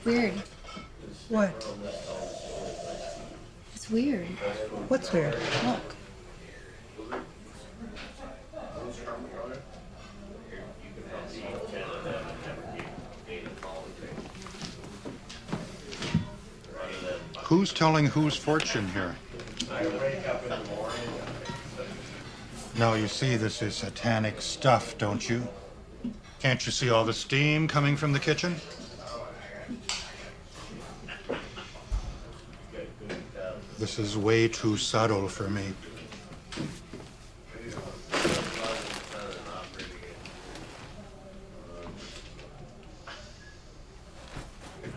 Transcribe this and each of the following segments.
Weird. What? It's weird. What's weird? Look. Who's telling whose fortune here? Now you see this is satanic stuff, don't you? Can't you see all the steam coming from the kitchen? This is way too subtle for me.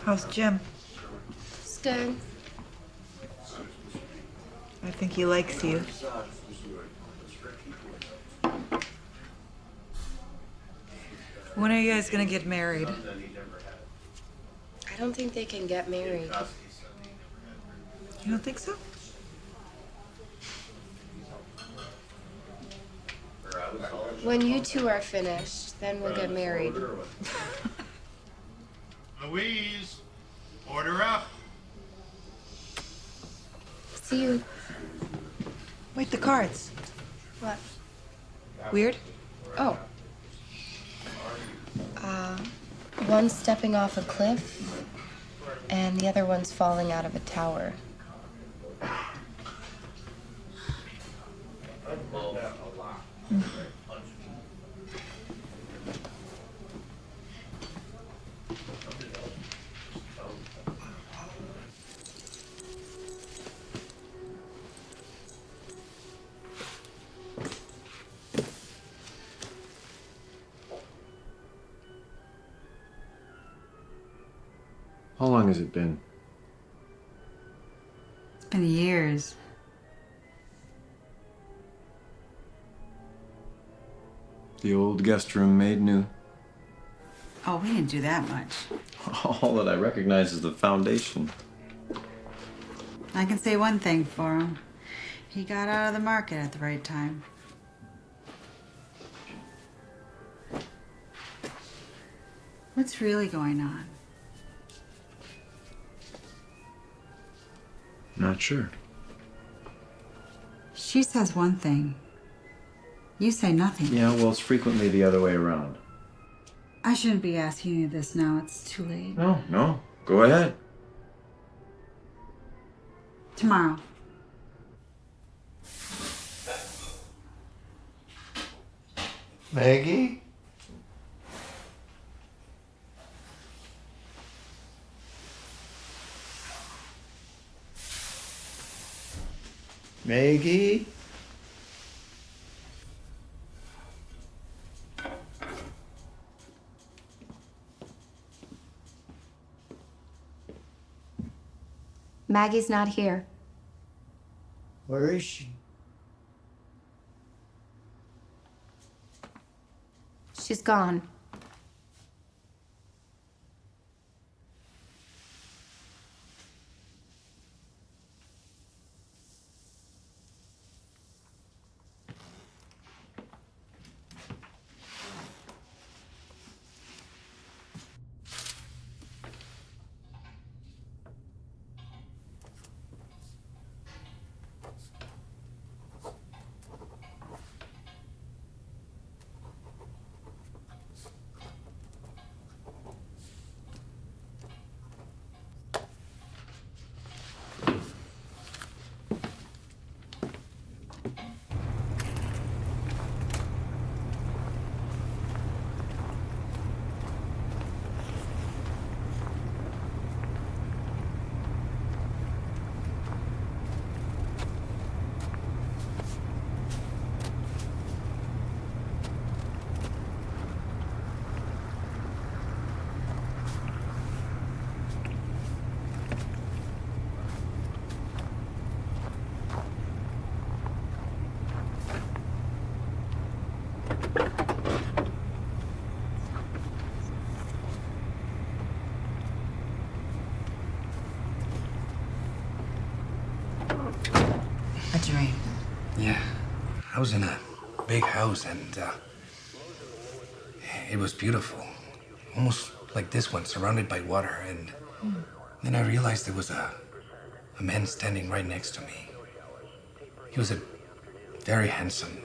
How's Jim? It's good. I think he likes you. When are you guys gonna get married? I don't think they can get married. You don't think so? When you two are finished, then we'll get married. Louise, order up. See you. Wait, the cards. What? Weird? Oh. One's stepping off a cliff, and the other one's falling out of a tower. How long has it been? It's been years. The old guest room made new. Oh, we didn't do that much. All that I recognize is the foundation. I can say one thing for him. He got out of the market at the right time. What's really going on? Not sure. She says one thing. You say nothing. Yeah, well, it's frequently the other way around. I shouldn't be asking you this now. It's too late. No. Go ahead. Tomorrow. Maggie? Maggie? Maggie's not here. Where is she? She's gone. A dream. Yeah. I was in a big house and it was beautiful. Almost like this one, surrounded by water. And Then I realized there was a man standing right next to me. He was a very handsome,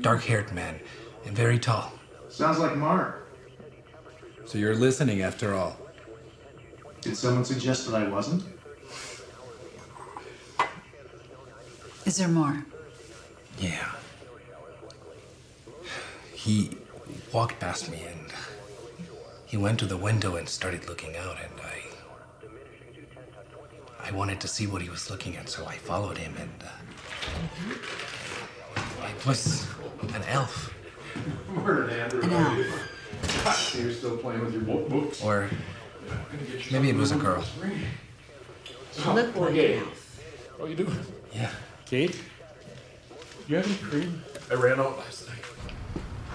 dark-haired man, and very tall. Sounds like Mark. So you're listening after all. Did someone suggest that I wasn't? Is there more? Yeah. He walked past me and he went to the window and started looking out, and I wanted to see what he was looking at, so I followed him, and it was an elf. An elf. So you're still playing with your books? Or maybe it was a girl. Look like an elf. Oh, you do? Yeah. Kate? You have any cream? I ran out last night.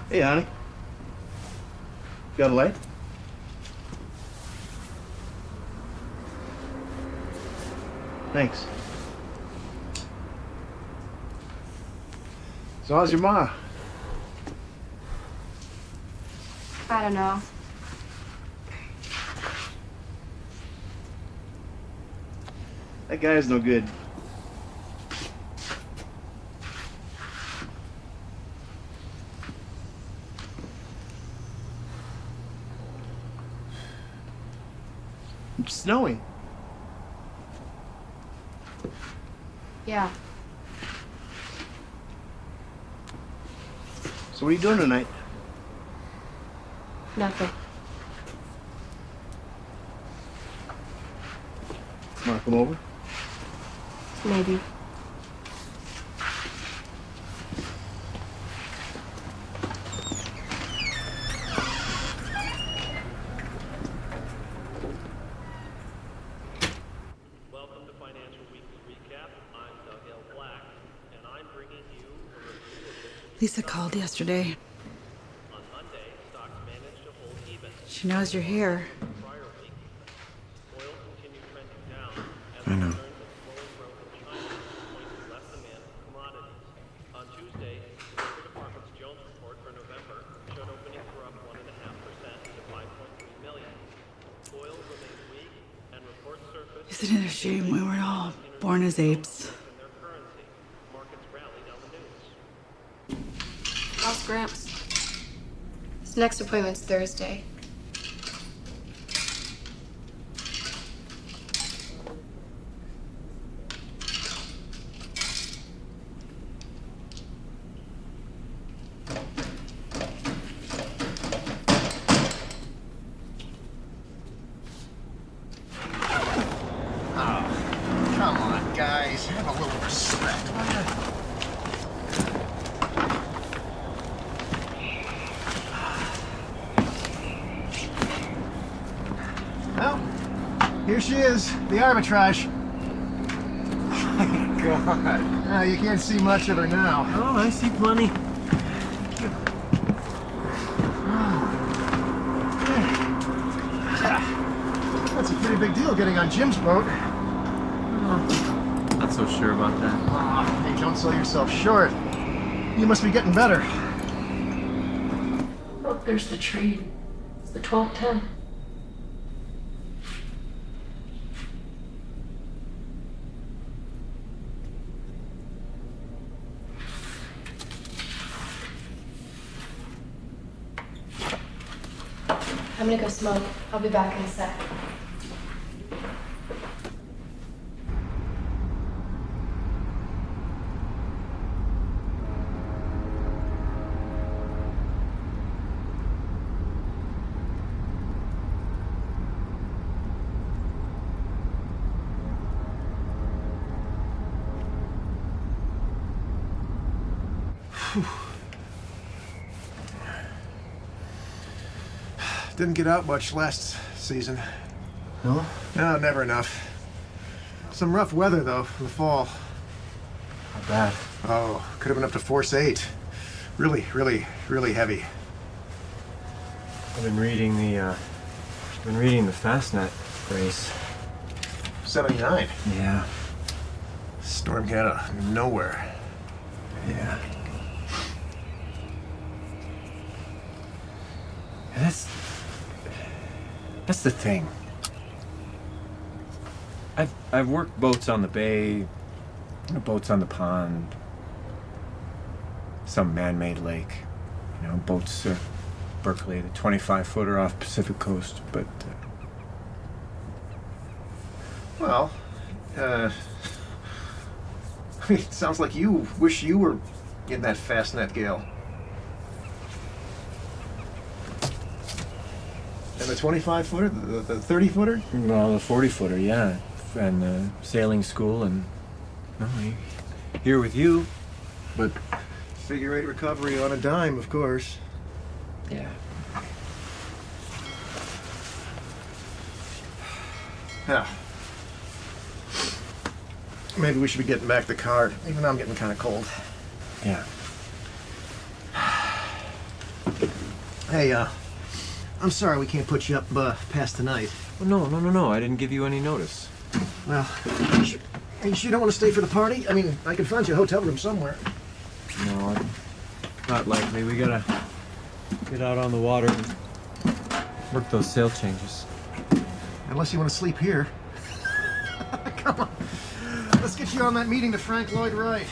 Hey, honey. Got a light? Thanks. So how's your ma? I don't know. That guy's no good. It's snowing. Yeah. So what are you doing tonight? Nothing. Wanna come over? Maybe. Welcome to Financial Weekly Recap. I'm Doug L. Black, and I'm bringing you a review of Lisa called yesterday. on Monday. Stocks managed to hold even. She knows you're here. Prior week, oil continued trending down as I know. concerns of slowing growth in China point to less demand for commodities. On Tuesday, the Labor Department's Jones report for November showed openings were up 1.5% to 5.3 million. Oil remained weak, and reports surfaced Isn't it a shame we weren't all born as apes? in their currency. Markets rallied on the news. How's Gramps? His next appointment's Thursday. Come on, guys. Have a little respect, will ya? Well, here she is, the arbitrage. God. You can't see much of her now. Oh, I see plenty. That's a pretty big deal getting on Jim's boat. Not so sure about that. Hey, don't sell yourself short. You must be getting better. Look, there's the train. It's the 12:10. I'm gonna go smoke. I'll be back in a sec. Didn't get out much last season. No? No, never enough. Some rough weather, though, for the fall. Not bad. Oh, could have been up to force 8. Really, really, really heavy. I've been reading the Fastnet race. 79. Yeah. Storm came out of nowhere. Yeah. That's the thing. I've worked boats on the bay, boats on the pond, some man-made lake, boats, Berkeley, the 25-footer off Pacific coast, but Well, I mean, it sounds like you wish you were in that Fastnet gale. And the 25-footer, the 30-footer? well, the 40-footer, yeah, and sailing school, and here with you, but Figure 8 recovery on a dime, of course. yeah. Yeah. Maybe we should be getting back the car. Even though I'm getting kind of cold. Yeah. Hey, I'm sorry we can't put you up past tonight. Well, no. I didn't give you any notice. Well, you sure don't want to stay for the party? I mean, I can find you a hotel room somewhere. No, not likely. We gotta get out on the water and work those sail changes. Unless you want to sleep here. Come on. Let's get you on that meeting to Frank Lloyd Wright.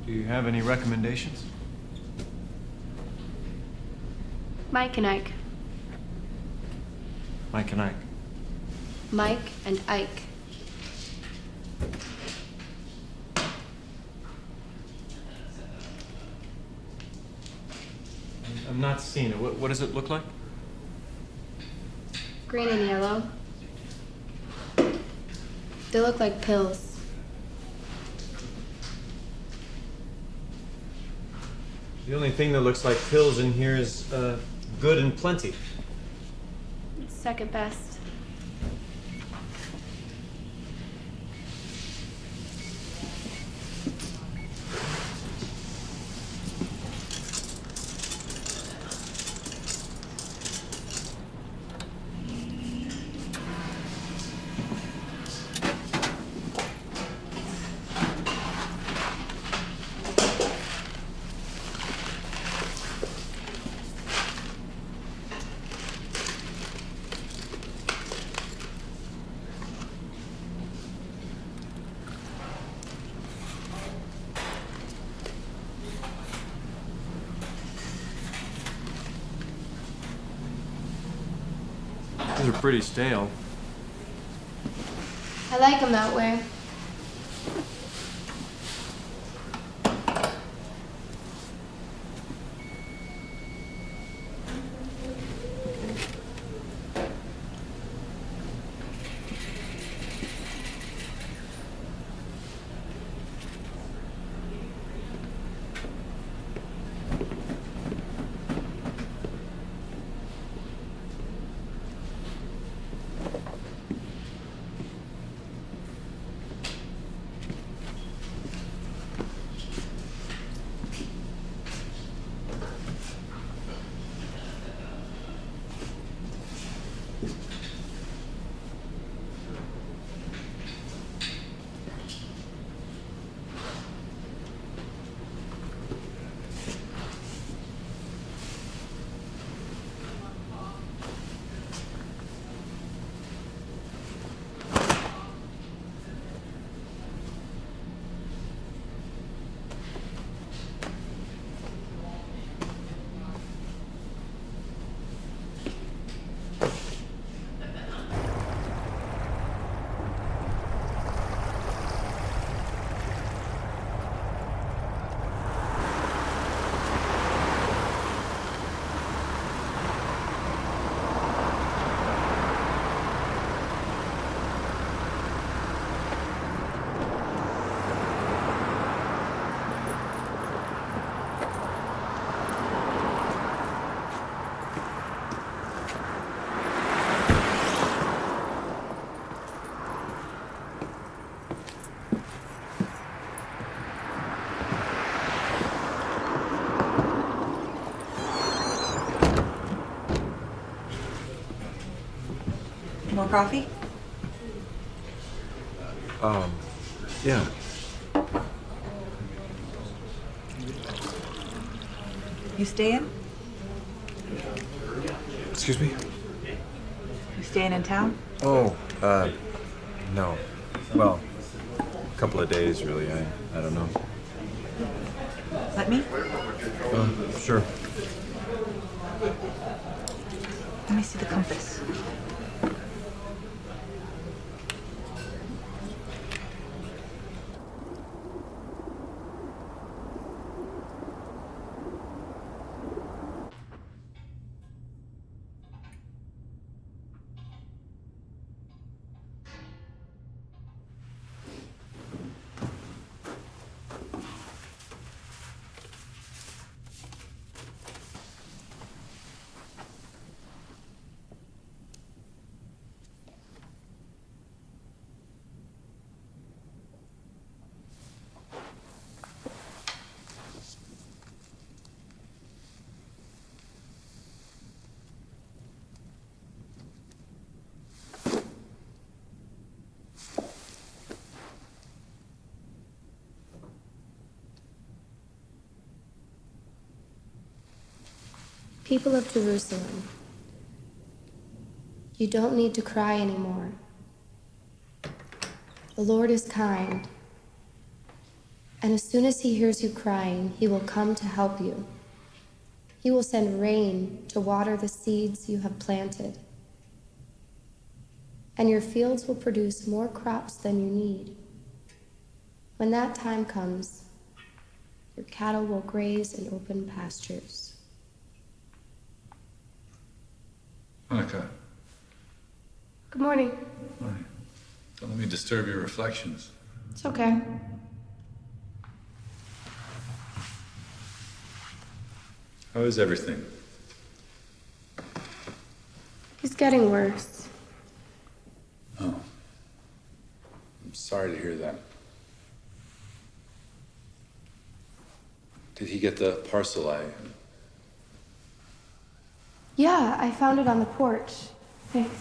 Do you have any recommendations? Mike and Ike. Mike and Ike. Mike and Ike. I'm not seeing it. What does it look like? Green and yellow. They look like pills. The only thing that looks like pills in here is good and plenty. Second best. These are pretty stale. I like them that way. More coffee? Yeah. You staying? Excuse me? You staying in town? Oh, no. Well, a couple of days, really. I don't know. Let me? Sure. Let me see the compass. People of Jerusalem, you don't need to cry anymore. The Lord is kind, and as soon as he hears you crying, he will come to help you. He will send rain to water the seeds you have planted, and your fields will produce more crops than you need. When that time comes, your cattle will graze in open pastures. Monica, Good morning. don't let me disturb your reflections. It's okay. How is everything? He's getting worse. Oh. I'm sorry to hear that. Did he get the parcel Yeah, I found it on the porch. Thanks.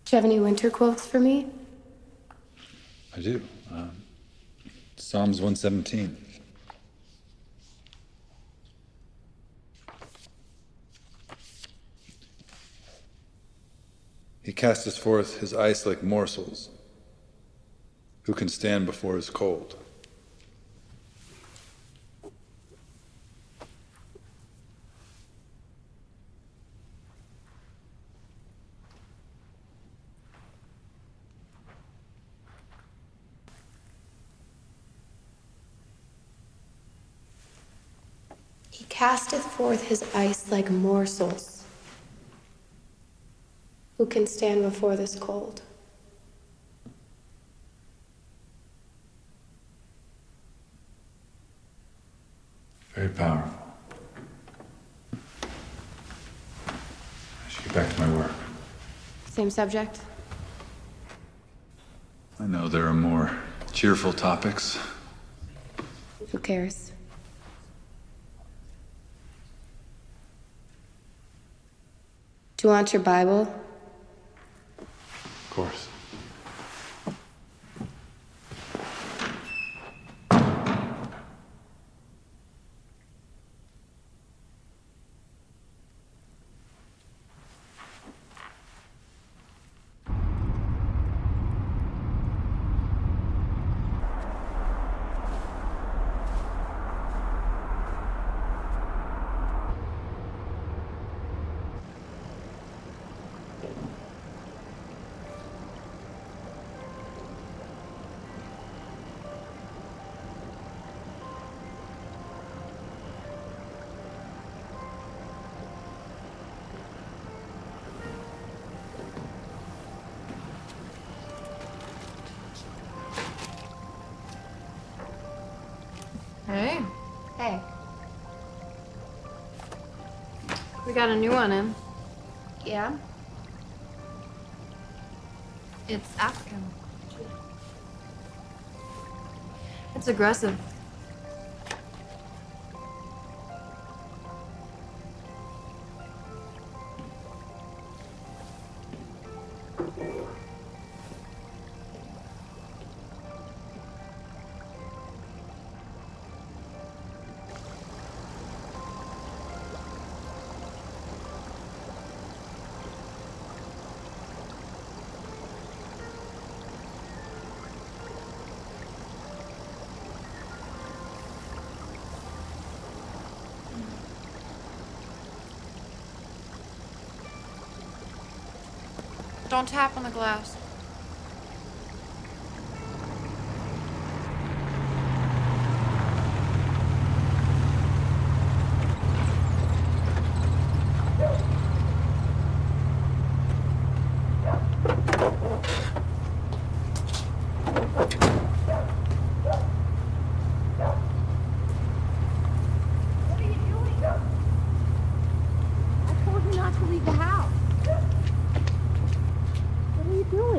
Do you have any winter quotes for me? I do. Psalms 117. He casteth forth his ice like morsels. Who can stand before his cold? He casteth forth his ice like morsels. Who can stand before this cold? Very powerful. I should get back to my work. Same subject? I know there are more cheerful topics. Who cares? Do you want your Bible? Of course. Hey, Hey. we got a new one in. Yeah? It's African. It's aggressive. Don't tap on the glass. What are you doing? I told you not to leave the house. What are you doing?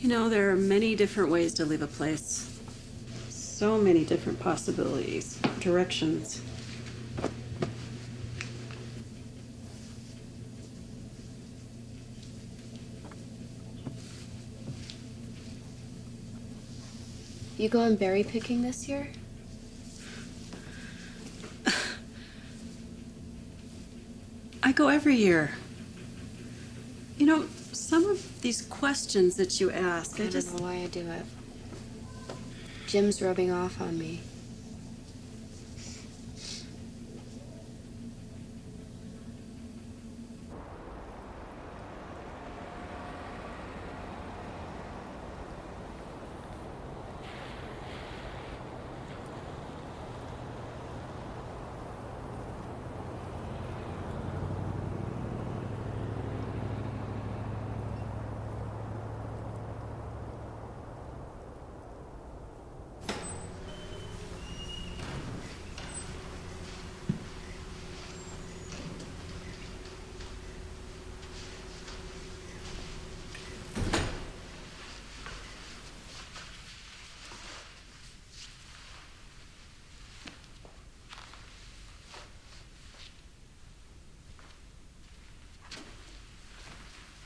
You know, there are many different ways to leave a place. So many different possibilities, directions. You going berry picking this year? I go every year. You know, some of these questions that you ask, I don't know why I do it. Jim's rubbing off on me.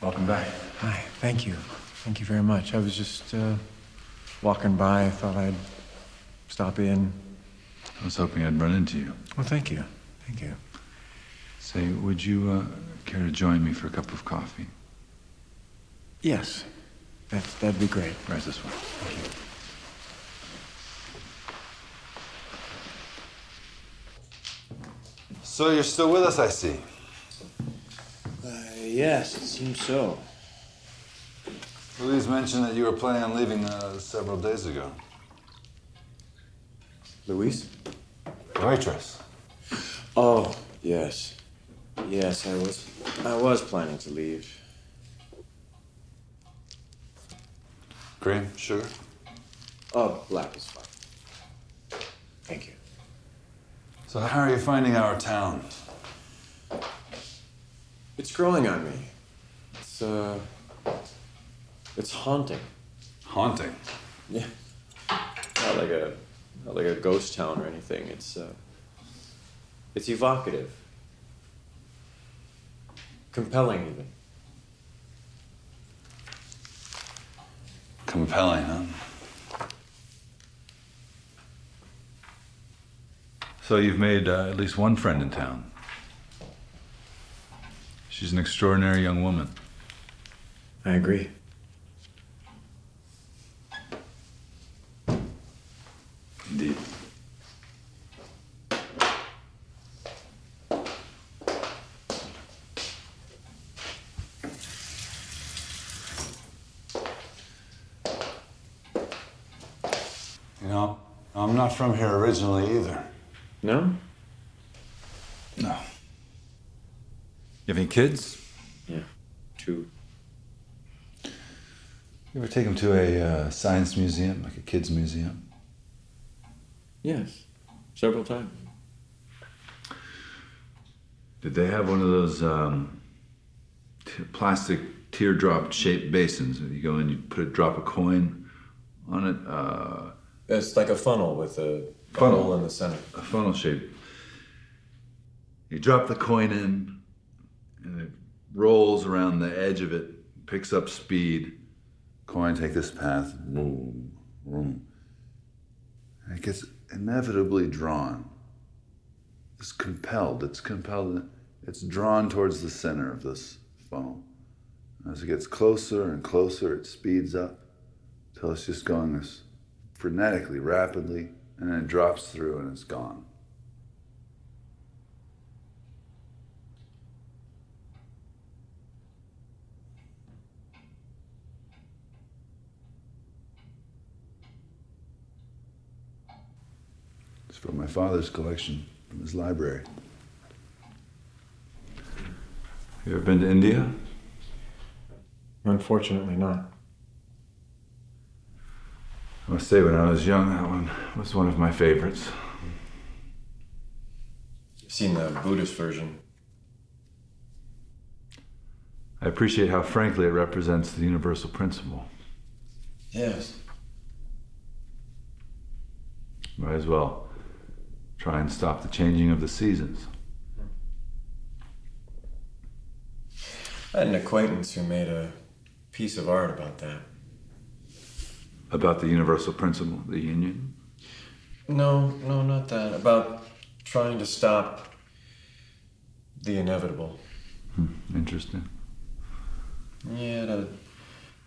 Welcome back. Hi, thank you. Thank you very much. I was just walking by. I thought I'd stop in. I was hoping I'd run into you. Well, thank you. Thank you. Say, would you care to join me for a cup of coffee? Yes. That'd be great. Right this way. Thank you. So you're still with us, I see. Yes, it seems so. Louise mentioned that you were planning on leaving several days ago. Louise? The waitress. Oh, yes. Yes, I was planning to leave. Cream, sugar? Oh, black is fine. Thank you. So how are you finding our town? It's growing on me. It's haunting. Haunting? Yeah. Not like a ghost town or anything. It's evocative. Compelling even. Compelling, huh? So you've made at least one friend in town. She's an extraordinary young woman. I agree. Indeed. You know, I'm not from here originally either. No? No. You have any kids? Yeah, 2. You ever take them to a science museum, like a kids' museum? Yes, several times. Did they have one of those plastic teardrop-shaped basins? You go in, you drop a coin on it. It's like a funnel with a Funnel. hole in the center. A funnel shape. You drop the coin in, and it rolls around the edge of it, picks up speed. Coin, take this path. Boom, boom. And it gets inevitably drawn. It's compelled. It's drawn towards the center of this funnel. As it gets closer and closer, it speeds up until it's just going this frenetically, rapidly, and then it drops through and it's gone. It's from my father's collection, from his library. You ever been to India? Unfortunately not. I must say, when I was young, that one was one of my favorites. I've seen the Buddhist version. I appreciate how frankly it represents the universal principle. Yes. Might as well try and stop the changing of the seasons. I had an acquaintance who made a piece of art about that. About the universal principle, the union? No, not that. About trying to stop the inevitable. Interesting. Yeah,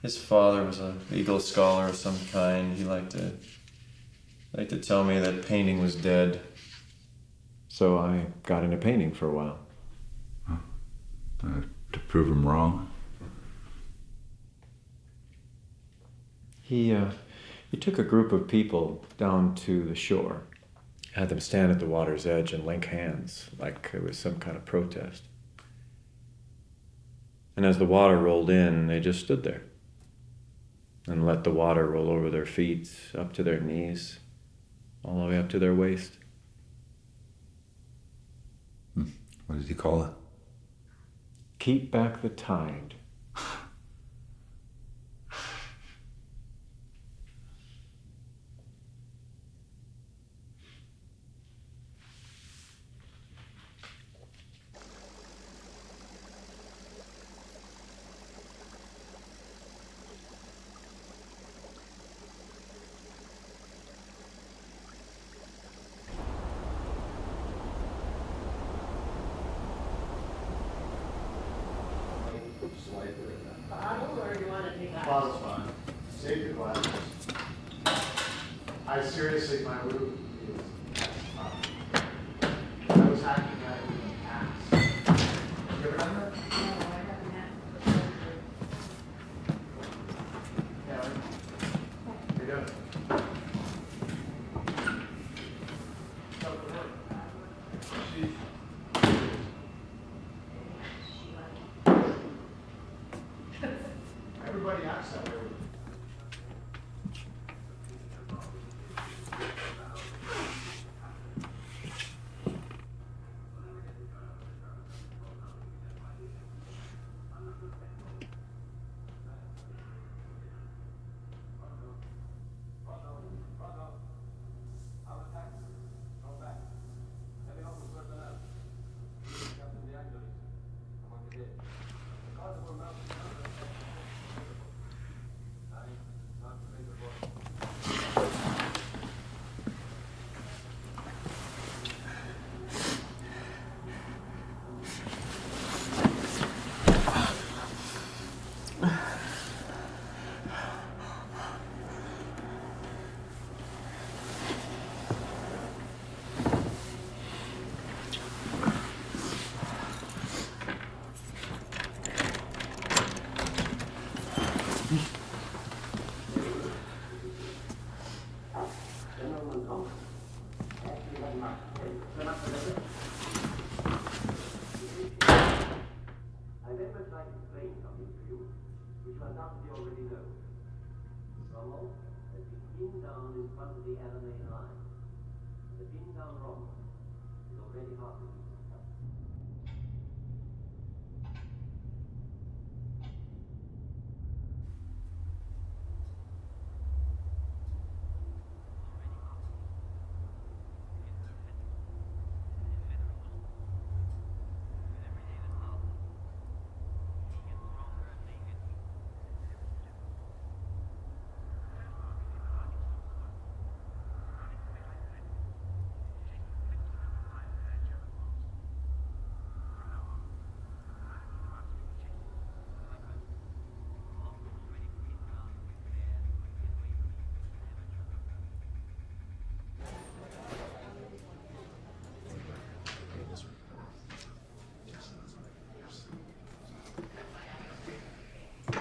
his father was a legal scholar of some kind. He liked to tell me that painting was dead. So I got into painting for a while. To prove him wrong? He took a group of people down to the shore, had them stand at the water's edge and link hands like it was some kind of protest. And as the water rolled in, they just stood there and let the water roll over their feet, up to their knees, all the way up to their waist. What did he call it? Keep back the tide. Father's fine. Save your glasses. I seriously, my route is I was hacking that in the past. You ever done that? No, I haven't. Yeah. How you doing? Everybody acts that way.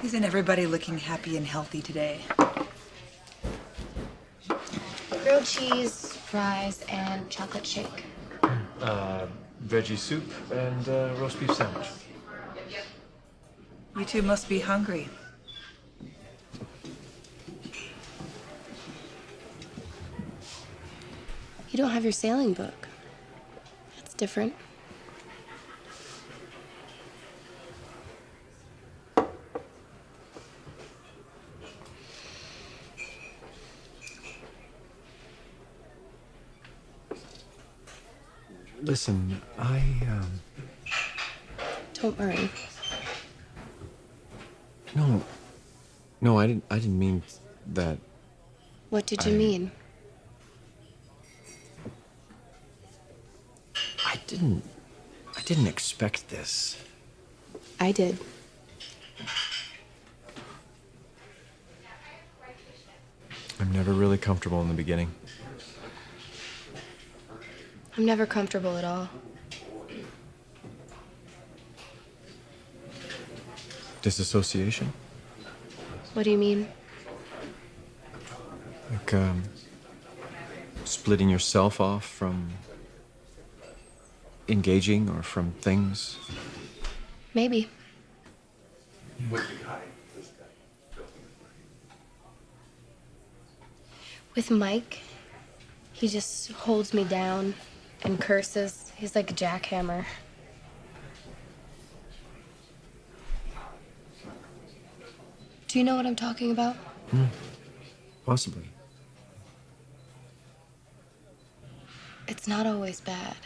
Isn't everybody looking happy and healthy today? Grilled cheese, fries, and chocolate shake. Veggie soup and roast beef sandwich. You two must be hungry. You don't have your sailing book. That's different. Listen, Don't worry. No, I didn't mean that. What did you mean? I didn't expect this. I did. I'm never really comfortable in the beginning. I'm never comfortable at all. Disassociation? What do you mean? Like, splitting yourself off from engaging or from things? Maybe. With Mike, he just holds me down and curses. He's like a jackhammer. Do you know what I'm talking about? Possibly. It's not always bad.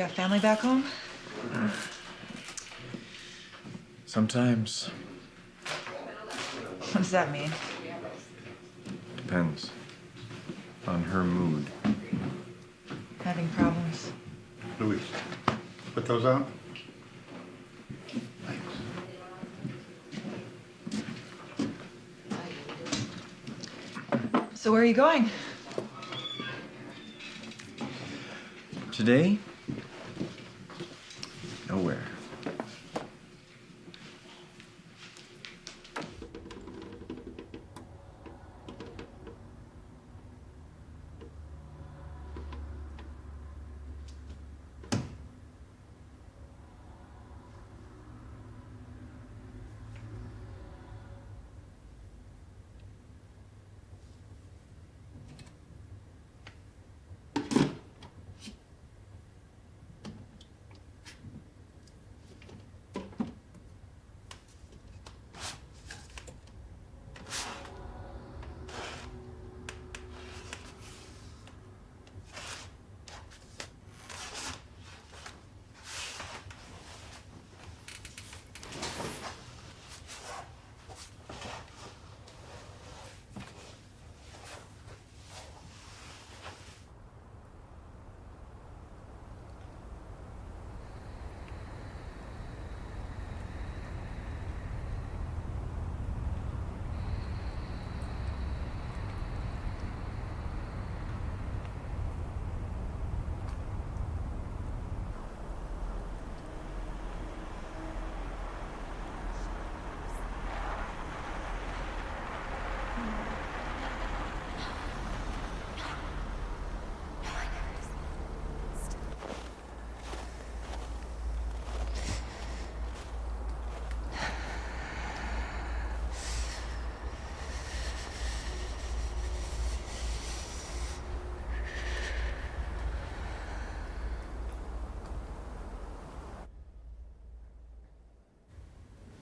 Got family back home? Sometimes. What does that mean? Depends on her mood. Having problems? Louise, put those out. So where are you going? Today? Nowhere.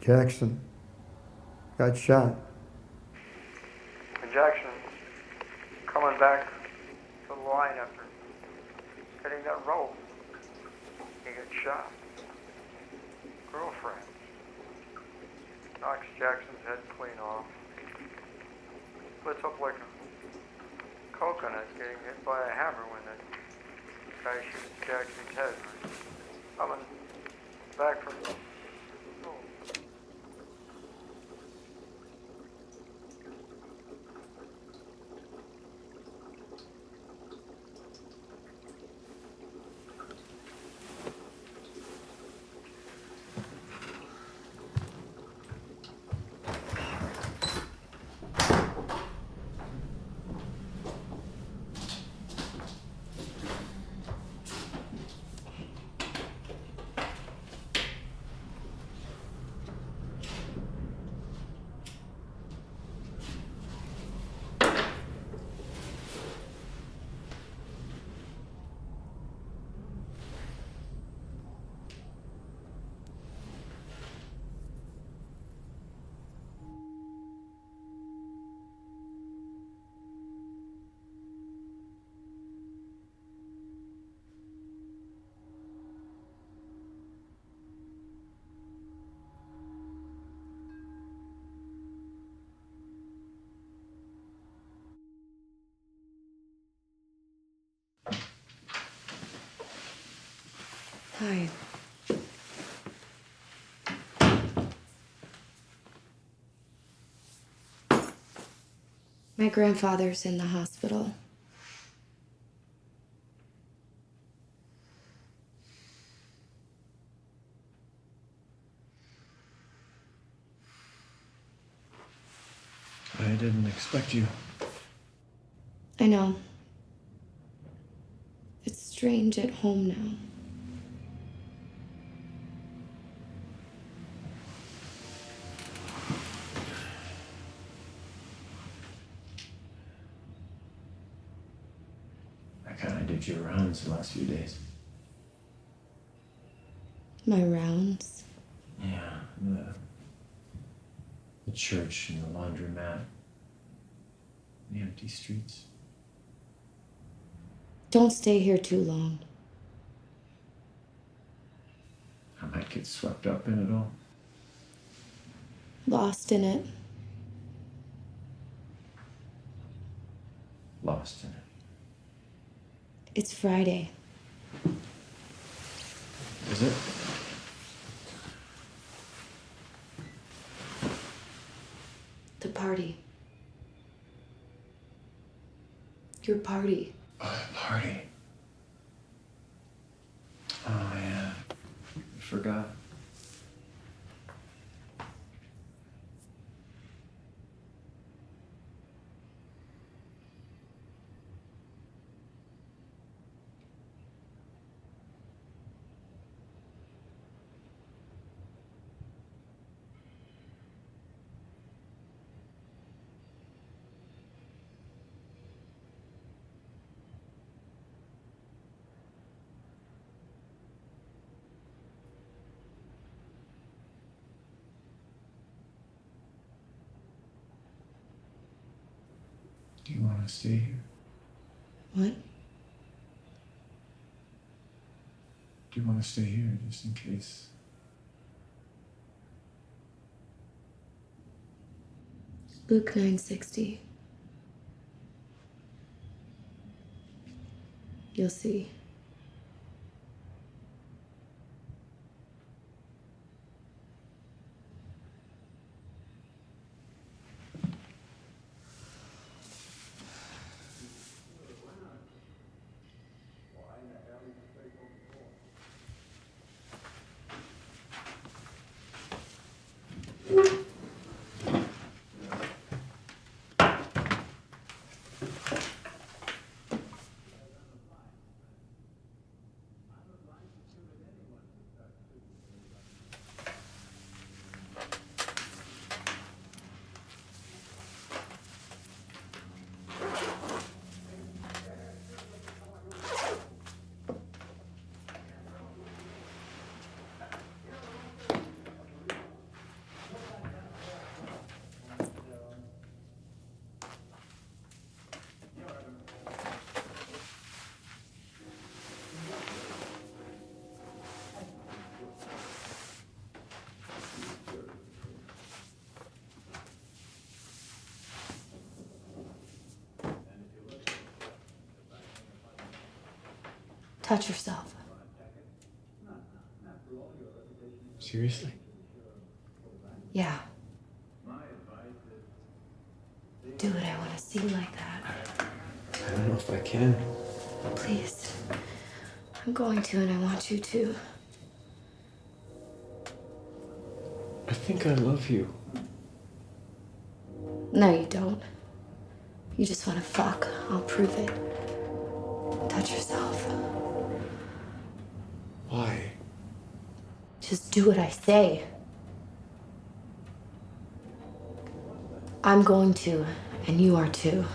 Jackson got shot. Jackson coming back to the line after hitting that rope. He gets shot. Girlfriend knocks Jackson's head clean off. Splits up like a coconut getting hit by a hammer when that guy shoots Jackson's head. Coming back from the Hi. My grandfather's in the hospital. I didn't expect you. I know. It's strange at home now. I kind of did your rounds the last few days. My rounds. Yeah, the church and the laundromat, the empty streets. Don't stay here too long. I might get swept up in it all. Lost in it. Lost in it. It's Friday. Is it? The party. Your party. Oh, the party. Oh, yeah. I forgot. Do you want to stay here? What? Do you want to stay here just in case? Luke 9:60. You'll see. Touch yourself. Seriously? Yeah. Do it. I want to see you like that. I don't know if I can. Please. I'm going to, and I want you to. I think I love you. No, you don't. You just want to fuck. I'll prove it. Touch yourself. Why? Just do what I say. I'm going to, and you are too.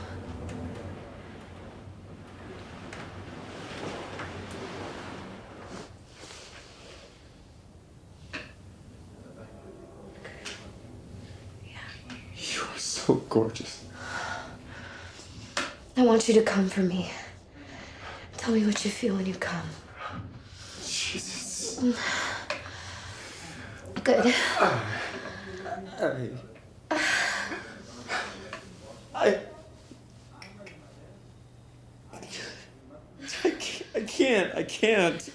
You are so gorgeous. I want you to come for me. Tell me what you feel when you come. Jesus. Good. I can't.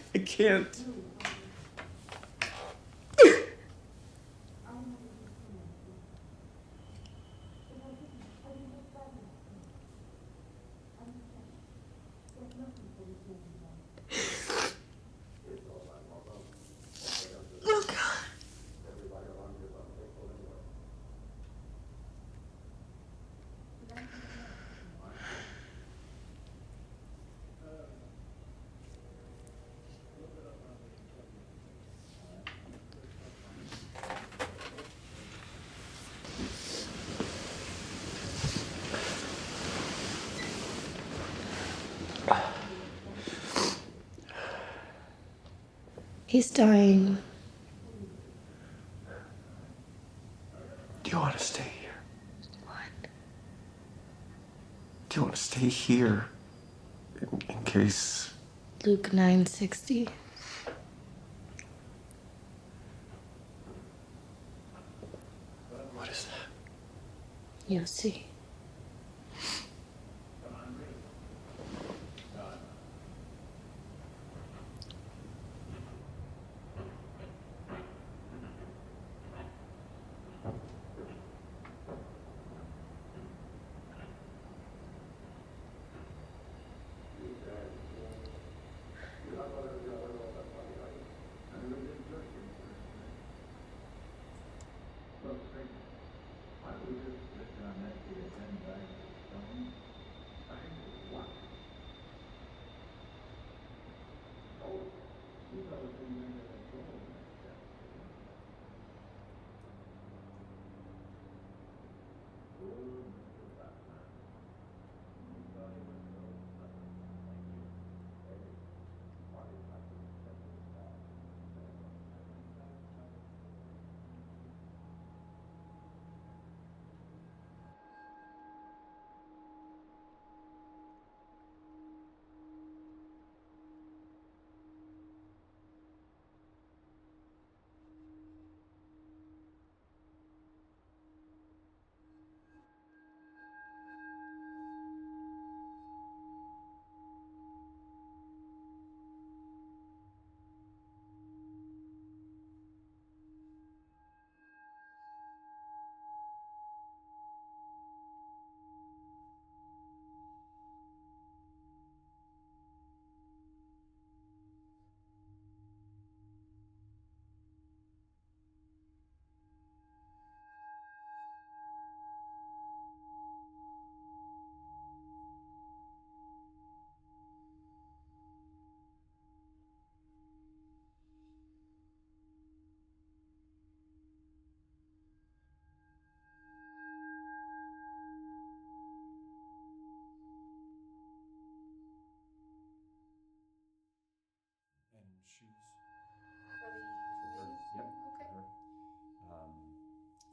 Oh, God. He's dying. Do you want to stay here? What? Do you want to stay here? In case... Luke 9:60. You'll see.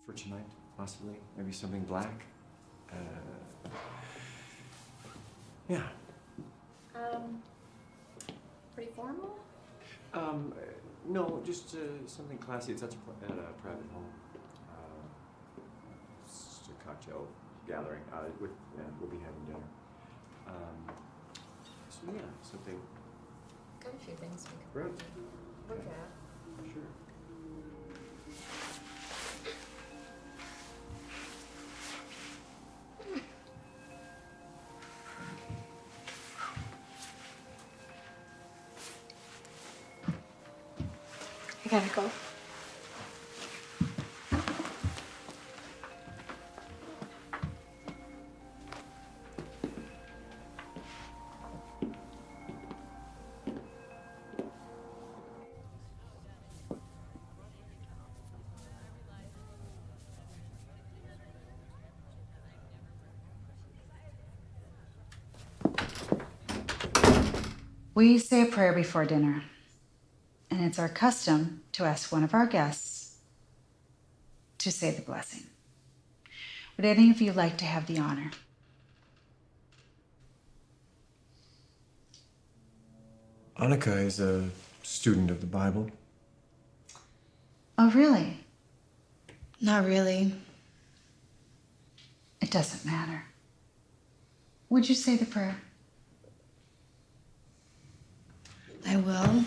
For tonight, possibly. Maybe something black. Yeah. Pretty formal? No, just something classy. It's at a private home. Just a cocktail gathering. We'll be having dinner. So yeah, something. Got a few things we could look at. Sure. I gotta go. We say a prayer before dinner, and it's our custom to ask one of our guests to say the blessing. Would any of you like to have the honor? Annika is a student of the Bible. Oh, really? Not really. It doesn't matter. Would you say the prayer? I will.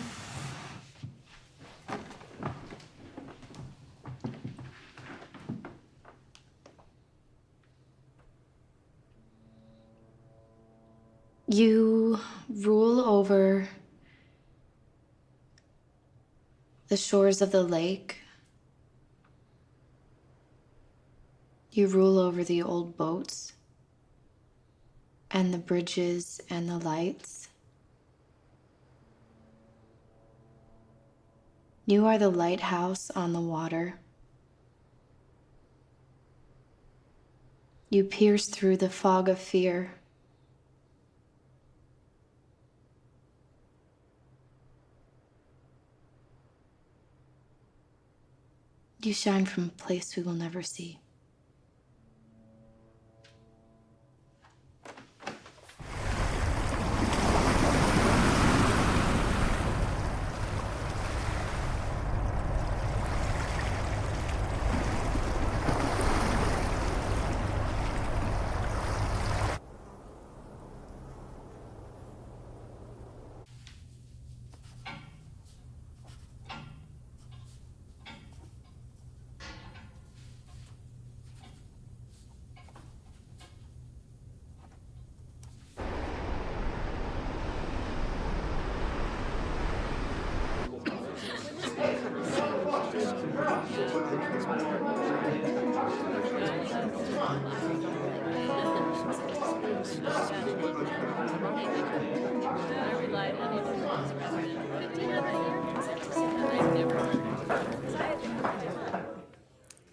You rule over the shores of the lake. You rule over the old boats and the bridges and the lights. You are the lighthouse on the water. You pierce through the fog of fear. You shine from a place we will never see.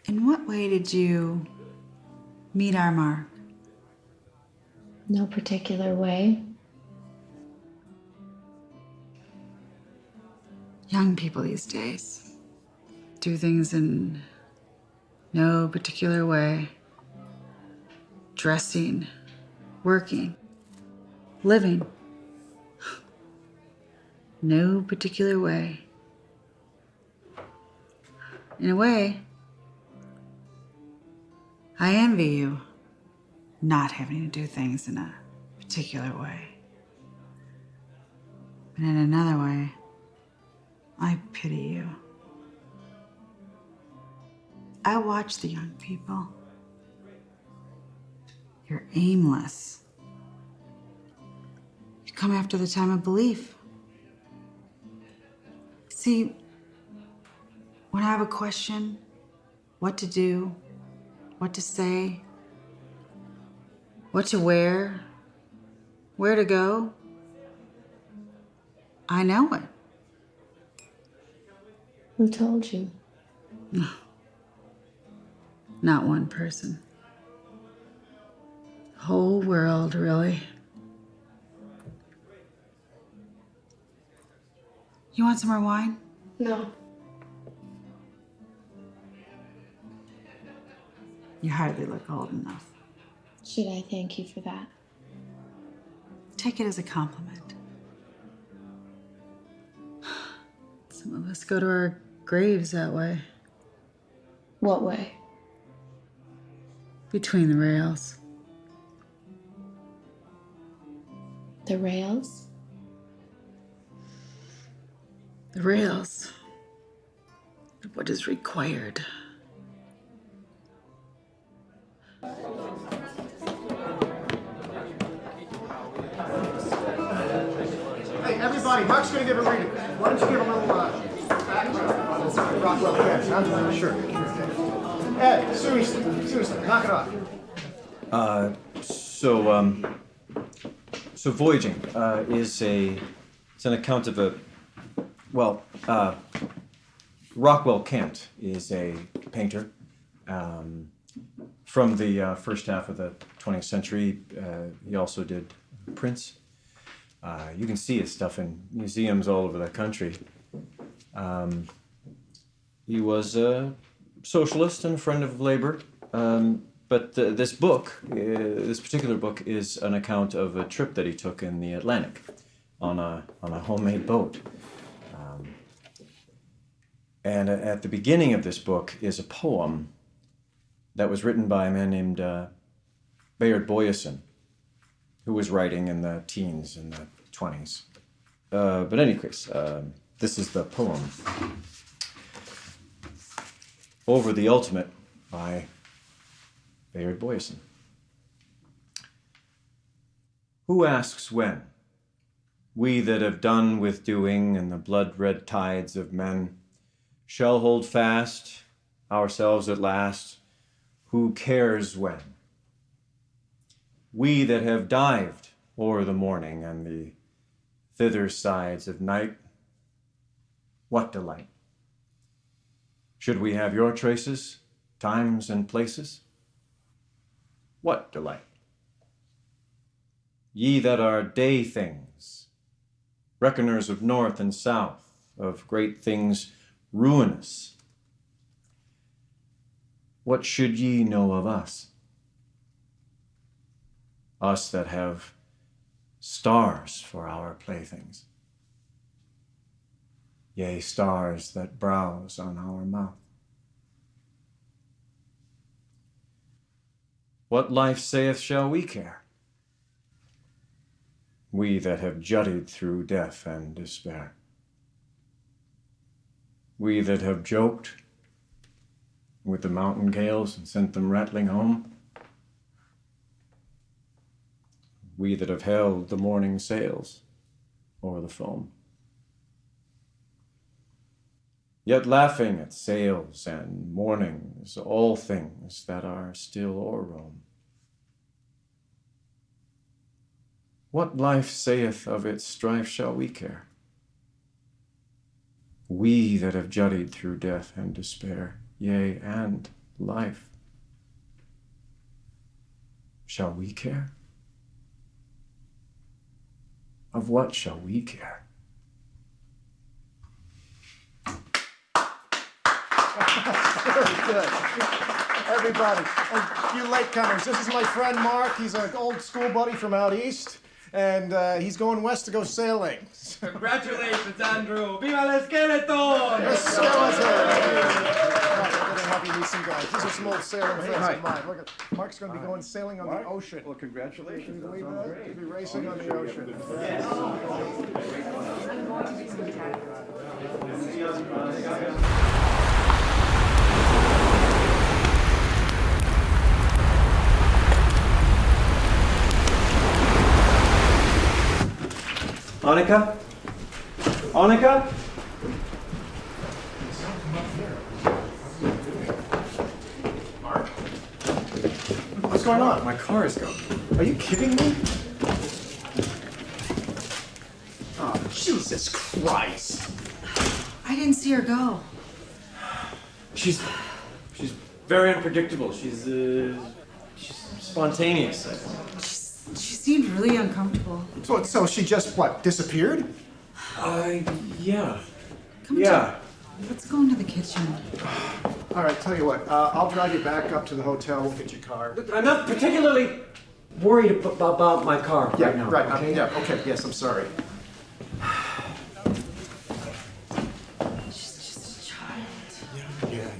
In what way did you meet our Mark? No particular way. Young people these days do things in no particular way. Dressing, working, living. No particular way. In a way, I envy you not having to do things in a particular way. But in another way, I pity you. I watch the young people. You're aimless. You come after the time of belief. See, when I have a question, what to do, what to say, what to wear, where to go, I know it. Who told you? Not one person. The whole world, really. You want some more wine? No. You hardly look old enough. Should I thank you for that? Take it as a compliment. Some of us go to our graves that way. What way? Between the rails. The rails? The rails of what is required. Hey, everybody, Mark's gonna give a reading. Why don't you give a little background on this Rockwell Cats, huh? Sure. Ed, seriously, knock it off. So Voyaging is it's an account of Rockwell Kent is a painter from the first half of the 20th century. He also did prints. You can see his stuff in museums all over the country. He was a socialist and a friend of labor. But this particular book, is an account of a trip that he took in the Atlantic on a homemade boat. And at the beginning of this book is a poem that was written by a man named Bayard Boyesen, who was writing in the teens, in the 20s. But in any case, this is the poem. Over the Ultimate by Bayard Boyesen. Who asks when? We that have done with doing and the blood-red tides of men shall hold fast ourselves at last. Who cares when? We that have dived o'er the morning and the thither sides of night, what delight? Should we have your traces, times and places? What delight? Ye that are day things, reckoners of north and south, of great things ruinous, what should ye know of us? Us that have stars for our playthings, yea, stars that browse on our mouth. What life saith shall we care? We that have jutted through death and despair. We that have joked with the mountain gales and sent them rattling home. We that have held the morning sails o'er the foam. yet laughing at sails and mornings, all things that are still o'er Rome. What life saith of its strife shall we care? We that have journeyed through death and despair, yea, and life. Shall we care? Of what shall we care? Very good. Everybody, and you latecomers, this is my friend Mark. He's an old school buddy from out east, and he's going west to go sailing. Congratulations, Andrew! Viva el skeleton! The skeleton! Really happy to meet some guys. These are some old sailing friends of mine. Look at Mark's going to be going sailing on the ocean. Well, congratulations. Can you believe that? He'll be racing on the ocean. Annika? Annika? What's going on? My car is gone. Are you kidding me? Oh, Jesus Christ. I didn't see her go. She's very unpredictable. She's spontaneous. She seemed really uncomfortable. So she just, what, disappeared? Yeah. Come on. Let's go into the kitchen. All right, tell you what, I'll drive you back up to the hotel. We'll get your car. I'm not particularly worried about my car Yeah, right now. right. Okay? Yeah, okay, yes, I'm sorry. She's just a child. Yeah.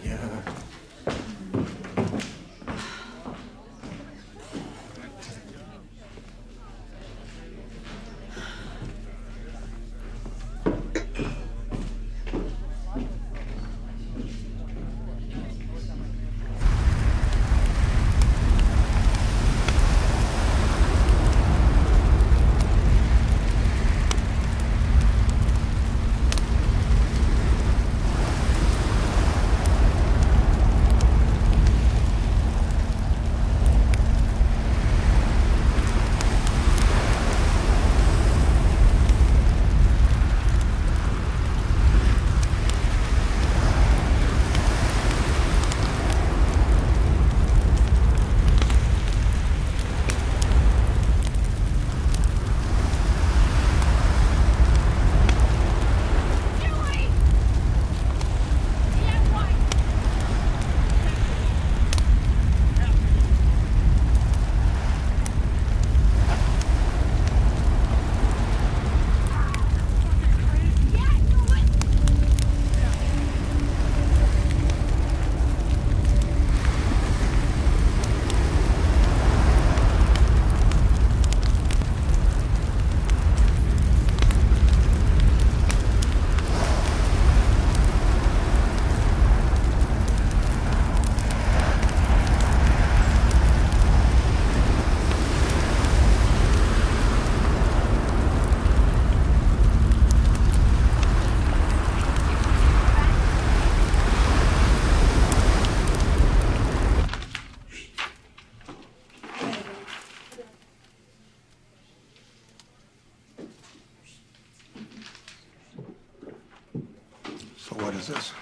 What is this?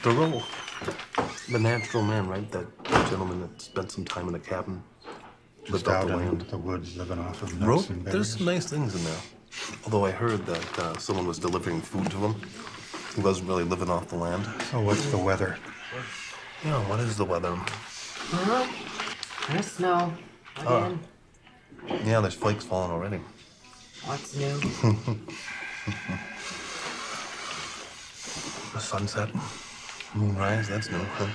Thoreau, the natural man, right? That gentleman that spent some time in a cabin, Just out in the woods, living off of nuts Wrote, and berries. there's some nice things in there. Although I heard that someone was delivering food to him. He wasn't really living off the land. So what's the weather? Yeah, what is the weather? There's snow. Again. Yeah, there's flakes falling already. What's new? The sunset, moonrise, that's new, huh?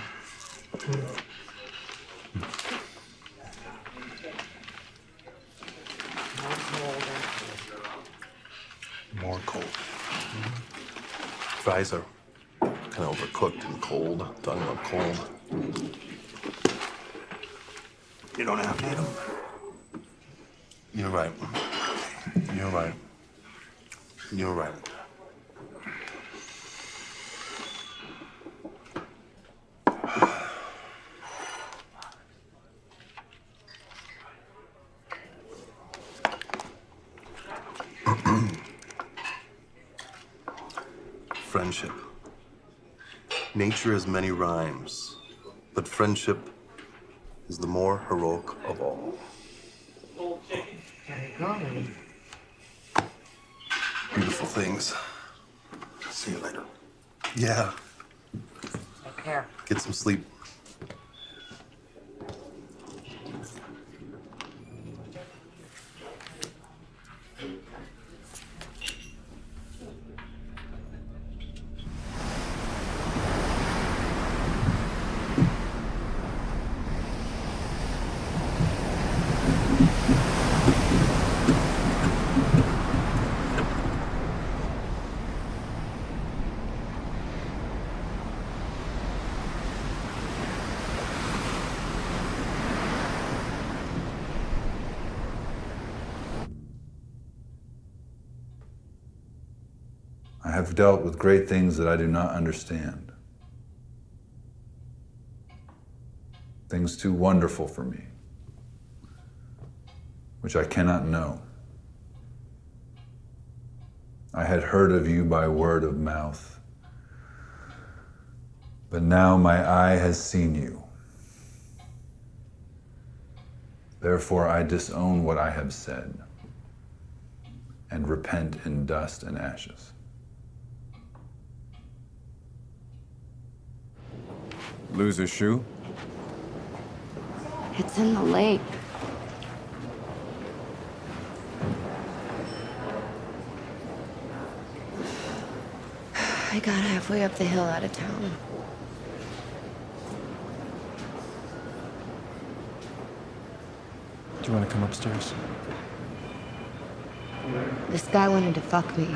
More cold. Fries are kind of overcooked and cold. Talking about cold. You don't have to eat them. You're right. You're right. You're right. friendship. Nature has many rhymes, but friendship is the more heroic of all. Beautiful things. See you later. Yeah. Take care. Get some sleep. I have dealt with great things that I do not understand. Things too wonderful for me, which I cannot know. I had heard of you by word of mouth, but now my eye has seen you. Therefore, I disown what I have said and repent in dust and ashes. Lose a shoe? It's in the lake. I got halfway up the hill out of town. Do you want to come upstairs? This guy wanted to fuck me.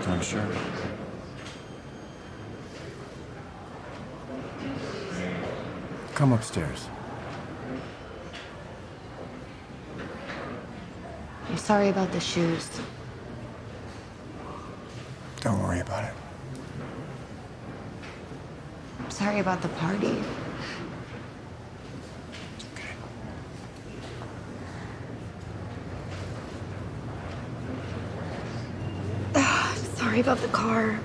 I'm sure. Come upstairs. I'm sorry about the shoes. Don't worry about it. I'm sorry about the party. Sorry about the car.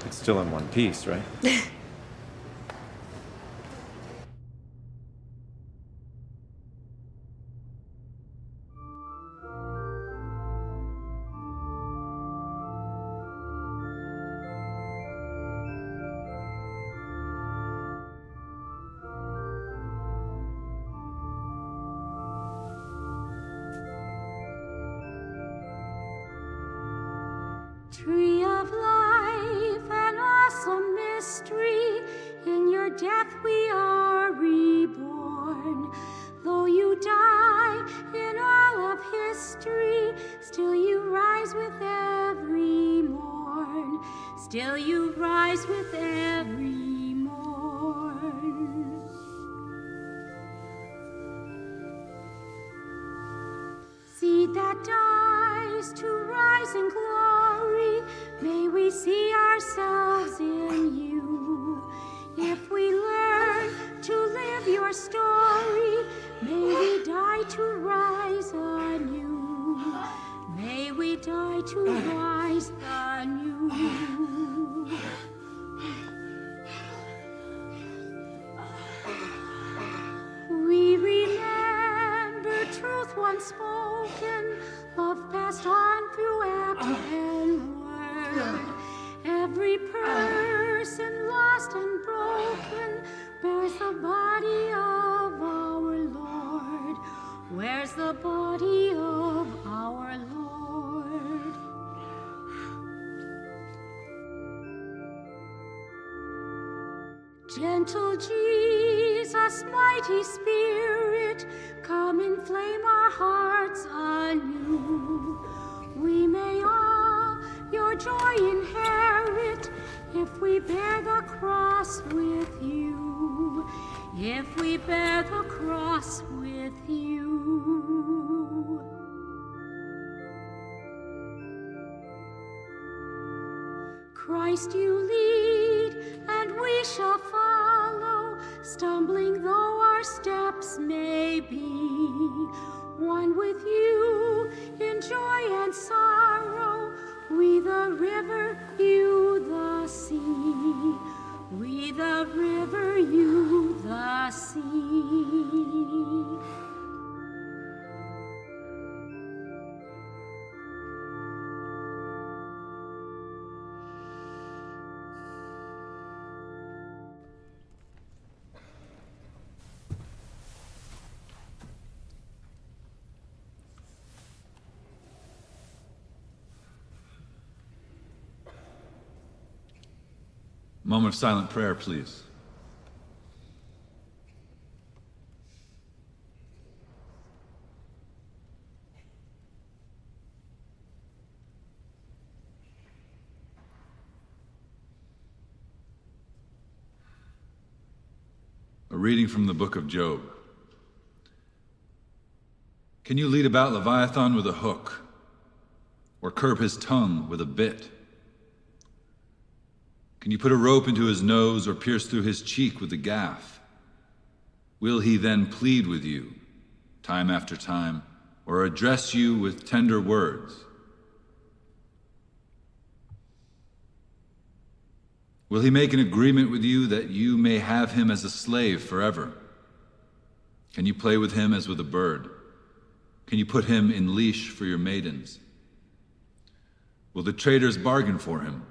It's still in one piece, right? Tree of life, an awesome mystery. In your death we are reborn. Though you die in all of history, still you rise with every morn. Still you rise with every morn. Seed that dies to rise in glory, may we see ourselves in you. If we learn to live your story, may we die to rise anew. May we die to rise anew. We remember truth once spoken, love passed on through act and word. Every person lost and broken bears the body of our Lord. Where's the body of our Lord? Gentle Jesus, mighty Spirit, come inflame our hearts anew. We may all your joy inherit if we bear the cross with you. If we bear the cross with you. Christ you lead, and we shall follow, stumbling though our steps may be. One with you in joy and sorrow, We the river, you the sea. We the river, you the sea. Moment of silent prayer, please. A reading from the book of Job. Can you lead about Leviathan with a hook, or curb his tongue with a bit? Can you put a rope into his nose or pierce through his cheek with a gaff? Will he then plead with you, time after time, or address you with tender words? Will he make an agreement with you that you may have him as a slave forever? Can you play with him as with a bird? Can you put him in leash for your maidens? Will the traders bargain for him?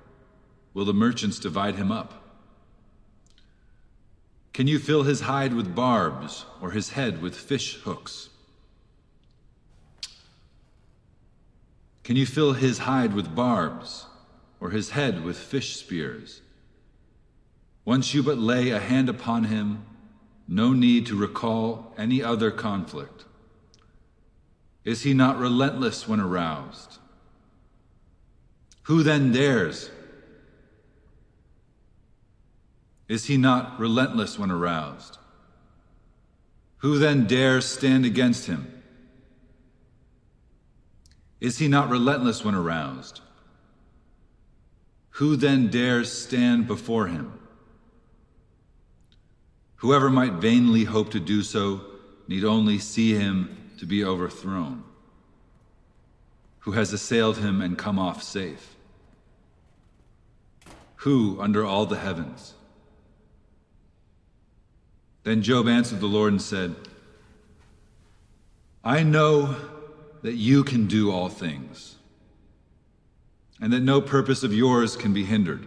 Will the merchants divide him up? Can you fill his hide with barbs, or his head with fish hooks? Can you fill his hide with barbs, or his head with fish spears? Once you but lay a hand upon him, no need to recall any other conflict. Is he not relentless when aroused? Who then dares? Is he not relentless when aroused? Who then dares stand against him? Is he not relentless when aroused? Who then dares stand before him? Whoever might vainly hope to do so need only see him to be overthrown. Who has assailed him and come off safe? Who under all the heavens? Then Job answered the Lord and said, I know that you can do all things, and that no purpose of yours can be hindered.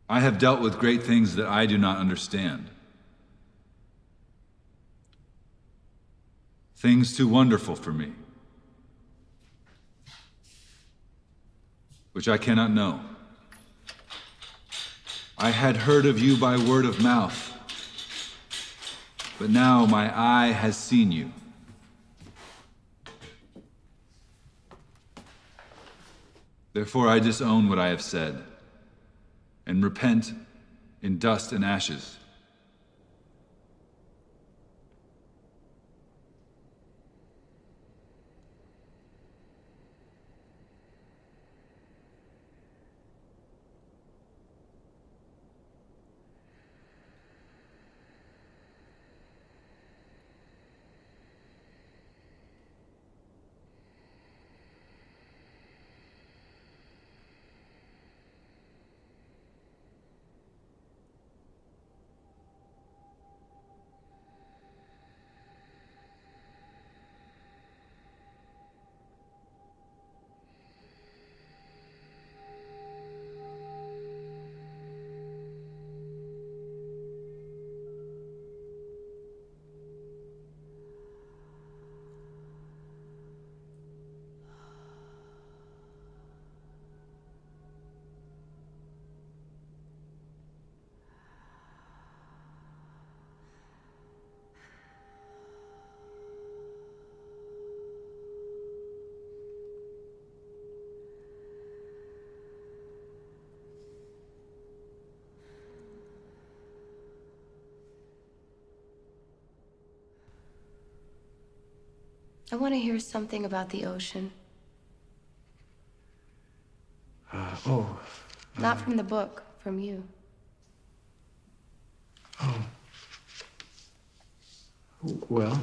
I have dealt with great things that I do not understand, things too wonderful for me, which I cannot know. I had heard of you by word of mouth, but now my eye has seen you. Therefore I disown what I have said, and repent in dust and ashes. I want to hear something about the ocean. Not from the book, from you. Well,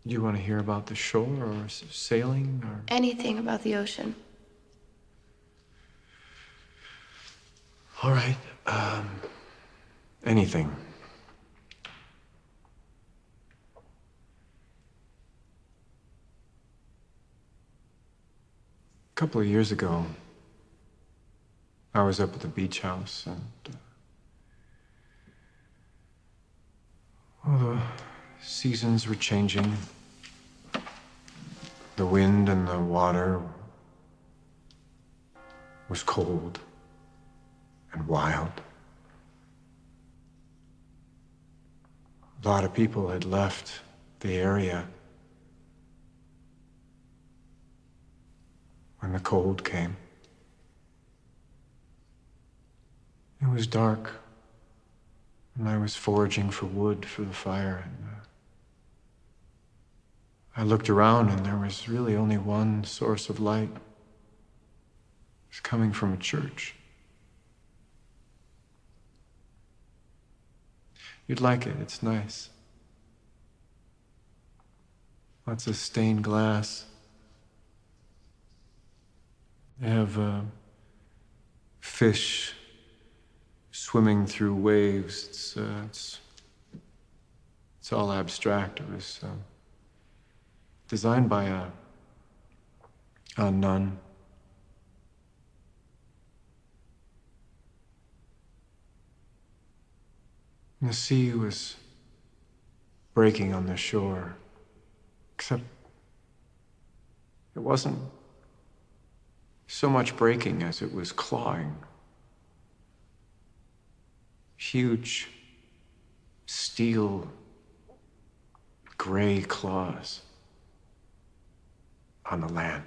Do you want to hear about the shore or sailing or? Anything about the ocean. All right. Anything. A couple of years ago, I was up at the beach house and well, the seasons were changing. The wind and the water was cold and wild. A lot of people had left the area when the cold came. It was dark, and I was foraging for wood for the fire. And I looked around, and there was really only one source of light. It was coming from a church. You'd like it, it's nice. Lots of stained glass. They have fish swimming through waves. It's all abstract. It was designed by a nun. And the sea was breaking on the shore, except it wasn't so much breaking as it was clawing. Huge steel gray claws on the land.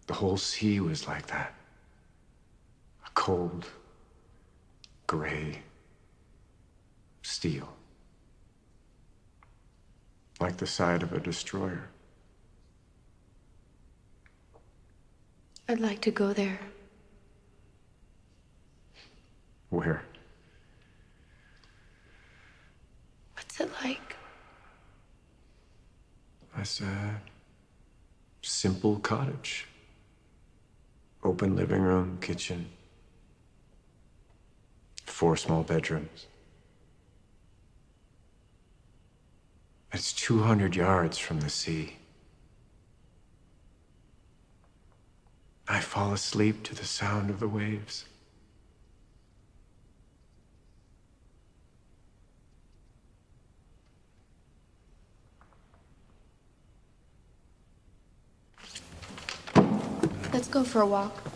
The whole sea was like that. A cold, gray steel. Like the side of a destroyer. I'd like to go there. Where? What's it like? It's a simple cottage. Open living room, kitchen. 4 small bedrooms. It's 200 yards from the sea. I fall asleep to the sound of the waves. Let's go for a walk.